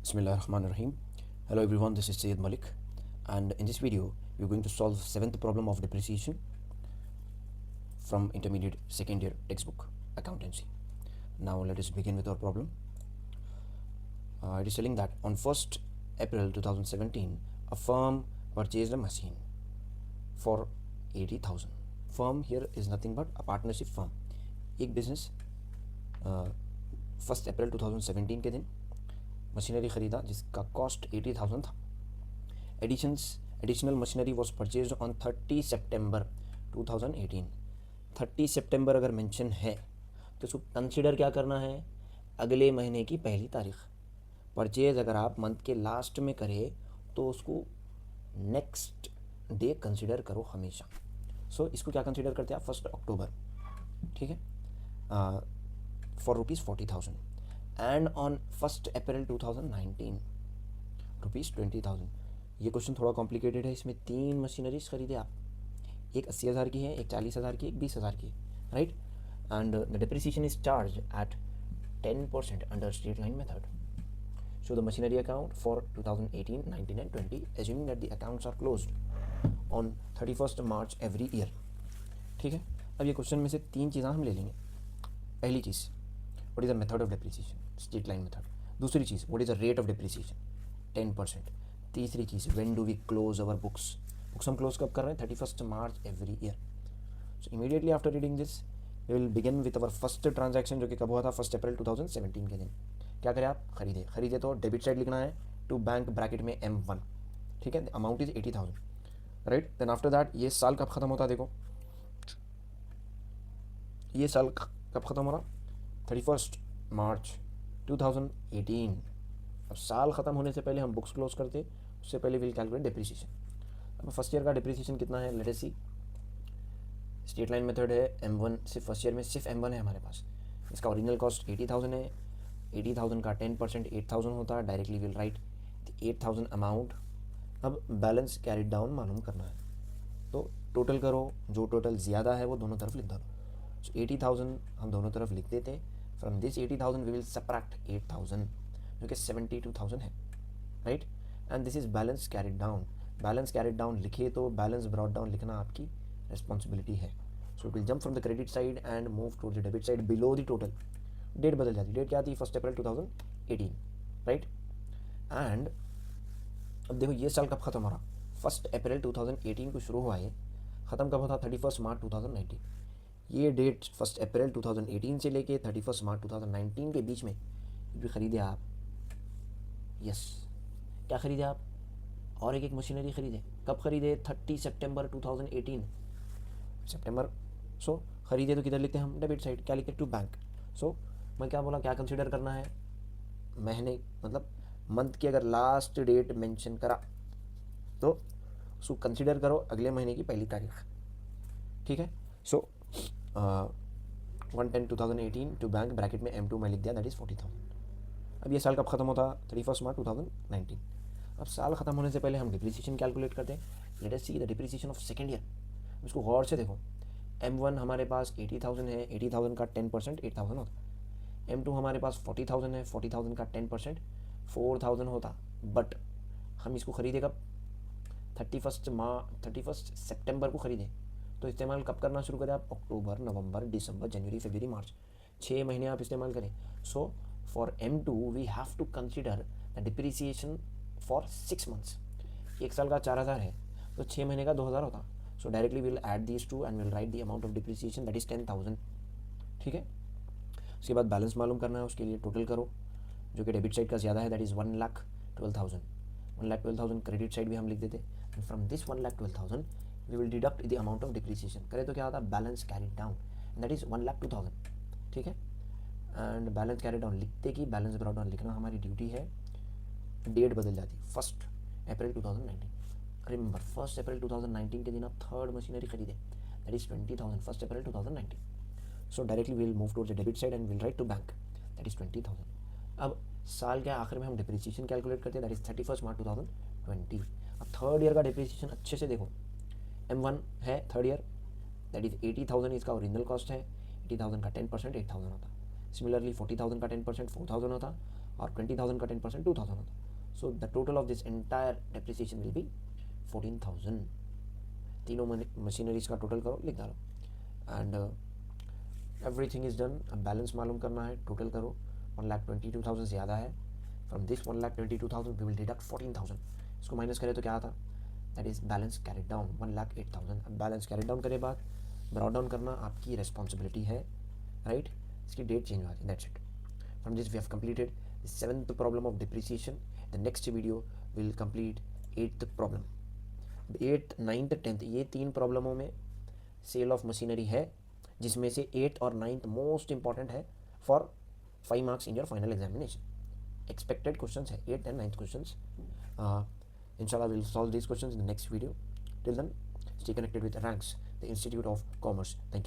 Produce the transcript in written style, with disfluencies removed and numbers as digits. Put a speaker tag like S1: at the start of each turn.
S1: Bismillahirrahmanirrahim. Hello everyone, this is Syed Malik, and in this video we're going to solve seventh problem of depreciation from intermediate second year textbook accountancy. Now let us begin with our problem. It is telling that on 1st April 2017 a firm purchased a machine for 80,000. Firm here is nothing but a partnership firm. एक business 1 अप्रैल 2017 के दिन machinery ख़रीदा जिसका cost 80,000 था. Additional machinery was purchase on 30 सितंबर 2018. 30 सितंबर अगर mention है तो उसको कंसिडर क्या करना है, अगले महीने की पहली तारीख. परचेज अगर आप मंथ के लास्ट में करें तो उसको नेक्स्ट डे कंसिडर करो हमेशा. सो इसको क्या कंसिडर करते हैं आप, 1 अक्टूबर, ठीक है, फॉर ₹40,000. एंड ऑन 1 अप्रैल 2019 ₹20,000. ये क्वेश्चन थोड़ा कॉम्प्लिकेटेड है. इसमें 3 मशीनरीज खरीदे आप, एक 80,000 की है, एक 40,000 की, एक 20,000 की, right. And the depreciation is charge at 10% under straight line method. So the machinery account for 2018, 19 and 20 assuming that the accounts are closed on 31st March every year. ठीक है. अब ये क्वेश्चन में से 3 चीज़ें हम ले लेंगे. पहली चीज़, what is the method of depreciation, straight line method. दूसरी चीज़, what is the rate of depreciation, 10%. तीसरी चीज़, when do we close our books हम क्लोज कब कर रहे हैं, 31st March every year. So immediately after reading this we will begin with our first transaction, जो कि कब हुआ था, 1 अप्रैल 2017 के दिन. क्या करें आप, खरीदे तो डेबिट साइड लिखना है, टू बैंक ब्रैकेट में M1, ठीक है. Amount is 80,000, right. Then after that ये साल कब खत्म होता है, देखो ये साल कब खत्म हो रहा, 31 मार्च 2018. अब साल ख़त्म होने से पहले हम बुक्स क्लोज करते, उससे पहले विल कैलकुलेट डिप्रिसिएशन. अब फर्स्ट ईयर का डिप्रिसिएशन कितना है, लेट अस सी. स्ट्रेट लाइन मेथड है, M1 सिर्फ फर्स्ट ईयर में सिर्फ M1 है हमारे पास. इसका ओरिजिनल कॉस्ट 80,000 है. 80,000 का 10% 8,000 होता है. Directly will write 8,000 amount. अब बैलेंस कैरिड डाउन मालूम करना है, तो टोटल करो, जो टोटल ज़्यादा है वो दोनों तरफ लिख दो. सो 80,000 हम दोनों तरफ लिख देते. From this 80,000 we will subtract 8,000 जो कि 72,000 है, right. And this is balance carried down. Balance carried down लिखे तो बैलेंस ब्रॉट डाउन लिखना आपकी रिस्पॉन्सिबिलिटी है. So it will jump from the credit side and move to the debit side below the total. Date बदल जाती. Date क्या थी, 1 अप्रैल 2018, right. And अब देखो ये साल कब खत्म हो रहा, 1 अप्रैल 2018 को शुरू हुआ है, ख़त्म कब होता, 31 मार्च 2019. ये डेट 1 अप्रैल 2018 से लेके 31 मार्च 2019 के बीच में भी ख़रीदे आप. यस, क्या ख़रीदे आप, और एक मशीनरी ख़रीदे. कब ख़रीदे, 30 सितंबर 2018 सितंबर. सो ख़रीदे तो किधर लिखते हैं हम, डेबिट साइड. क्या लिखते, टू बैंक. सो मैं क्या बोला, क्या कंसिडर करना है, महीने मतलब मंथ की अगर लास्ट डेट मेंशन करा तो उसको कंसिडर करो अगले महीने की पहली तारीख, ठीक है. सो 1/10/2018 टू बैंक ब्रैकेट में M2 में लिख दिया, दैट इज़ 40,000. अब ये साल कब खत्म होता, 31 मार्च 2019. अब साल ख़त्म होने से पहले हम डिप्रिसिएशन कैलकुलेट करते हैं. Let us see the depreciation of second year. इसको गौर से देखो. M1 हमारे पास 80,000 है, 80,000 का 10% 8,000 होता. M2 हमारे पास 40,000 है, 40,000 का 10% 4,000 होता. बट हम इसको ख़रीदे कब, 31 सितंबर को ख़रीदे. तो इस्तेमाल कब करना शुरू करें आप, अक्टूबर, नवंबर, दिसंबर, जनवरी, फरवरी, मार्च, 6 महीने आप इस्तेमाल करें. So for M2 we have to consider the depreciation for 6 months. एक साल का 4,000 है तो 6 महीने का 2,000 होता. सो directly will add these two and will right the amount of depreciation, that is 10,000, ठीक है. उसके बाद बैलेंस मालूम करना है, उसके लिए टोटल करो, जो कि डेबिट साइड का ज़्यादा है, दैट इज़ 1,12,000. 1,12,000 क्रेडिट साइड भी हम लिख देते. And from this 1,12,000 we will deduct the amount of depreciation. करें तो क्या होता है, balance carried down, that is 1,02,000, ठीक है. एंड बैलेंस कैरिड डाउन लिखते कि बैलेंस ब्रॉट डाउन लिखना हमारी ड्यूटी है. डेट बदल जाती, 1 अप्रैल 2019. रिमेंबर 1 अप्रैल 2019 के दिन आप थर्ड मशीनरी खरीदे, दैट इज़ 20,000, 1 अप्रैल 2019. So directly we will move towards the debit side and will write to bank, that is 20,000. अब साल के आखिर में हम डिप्रिसिएशन कैलकुलेट करते हैं, दैट इज़ 31 मार्च 2020. अब थर्ड ईयर का डिप्रिसिएशन अच्छे से देखो. M1 है थर्ड ईयर, दैट इज़ 80,000 इसका ओरिजिनल कॉस्ट है. 80,000 का 10% 8,000 होता. सिमिलरली 40,000 का 10% 4,000 होता. और 20,000 का 10% 2,000 होता है. So the total of this entire depreciation will be 14,000. तीनों मशीनरीज का टोटल करो, लिख डालो. And everything is done. अब बैलेंस मालूम करना है, टोटल करो. 1,22,000 ज़्यादा है. From this 1,22,000 we will deduct 14,000. इसको माइनस करें तो क्या आता, that is balance carried down 1,08,000. अब बैलेंस कैरिड डाउन करे बाद ब्रॉड डाउन करना आपकी रिस्पॉन्सिबिलिटी है, राइट. इसकी डेट चेंज हो जाती है, that's it. From this we have completed the 7th problem of depreciation. The next video will complete 8th problem. 8th, 9th, 10th ये 3 प्रॉब्लमों में सेल ऑफ मशीनरी है, जिसमें से 8th और 9th मोस्ट इंपॉर्टेंट है for 5 marks in your final examination. Expected questions है 8th and 9th questions. Inshallah we'll solve these questions in the next video. Till then, stay connected with Ranks, the Institute of Commerce. Thank you.